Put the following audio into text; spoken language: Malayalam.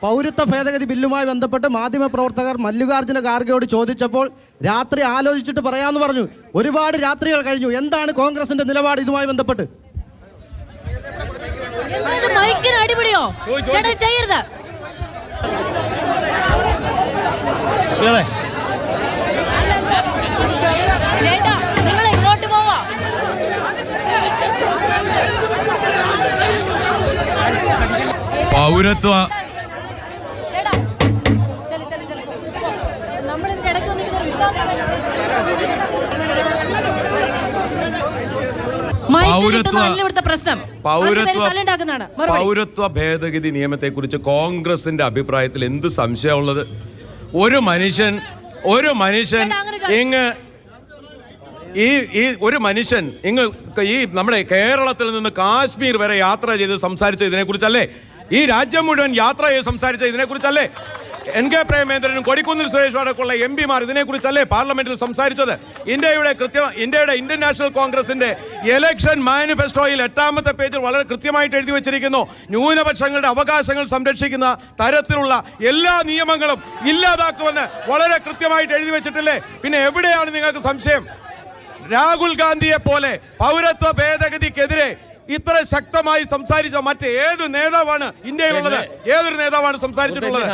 പൗരത്വ ഭേദഗതി ബില്ലുമായി ബന്ധപ്പെട്ട് മാധ്യമപ്രവർത്തകർ മല്ലികാർജ്ജുന ഖാർഗെയോട് ചോദിച്ചപ്പോൾ രാത്രി ആലോചിച്ചിട്ട് പറയാമെന്ന് പറഞ്ഞു. ഒരുപാട് രാത്രികൾ കഴിഞ്ഞു. എന്താണ് കോൺഗ്രസിന്റെ നിലപാട് ഇതുമായി ബന്ധപ്പെട്ട്? അടിപൊളിയോ ചെയ്യരുത്. നിങ്ങൾ ഇങ്ങോട്ട് പോവാ. പൗരത്വ പൗരത്വ ഭേദഗതി നിയമത്തെ കുറിച്ച് കോൺഗ്രസിന്റെ അഭിപ്രായത്തിൽ എന്ത് സംശയമുള്ളത്? ഒരു മനുഷ്യൻ ഈ നമ്മുടെ കേരളത്തിൽ നിന്ന് കാശ്മീർ വരെ യാത്ര ചെയ്ത് സംസാരിച്ച ഇതിനെ കുറിച്ചല്ലേ? ഈ രാജ്യം മുഴുവൻ യാത്ര ചെയ്ത് സംസാരിച്ച ഇതിനെ കുറിച്ചല്ലേ? NK പ്രേമേന്ദ്രനും കൊടിക്കുന്നിൽ സുരേഷും അടക്കമുള്ള MP ഇതിനെക്കുറിച്ചല്ലേ പാർലമെന്റിൽ സംസാരിച്ചത്? ഇന്ത്യയുടെ ഇന്ത്യൻ നാഷണൽ കോൺഗ്രസിന്റെ ഇലക്ഷൻ മാനിഫെസ്റ്റോയിൽ 8ാമത്തെ പേജിൽ വളരെ കൃത്യമായിട്ട് എഴുതി വെച്ചിരിക്കുന്നു, ന്യൂനപക്ഷങ്ങളുടെ അവകാശങ്ങൾ സംരക്ഷിക്കുന്ന തരത്തിലുള്ള എല്ലാ നിയമങ്ങളും ഇല്ലാതാക്കുമെന്ന് വളരെ കൃത്യമായിട്ട് എഴുതി വെച്ചിട്ടില്ലേ? പിന്നെ എവിടെയാണ് നിങ്ങൾക്ക് സംശയം? രാഹുൽ ഗാന്ധിയെ പോലെ പൗരത്വ ഭേദഗതിക്കെതിരെ ഇത്ര ശക്തമായി സംസാരിച്ച മറ്റേത് നേതാവാണ് ഇന്ത്യയിലുള്ളത്? ഏതൊരു നേതാവാണ് സംസാരിച്ചിട്ടുള്ളത്?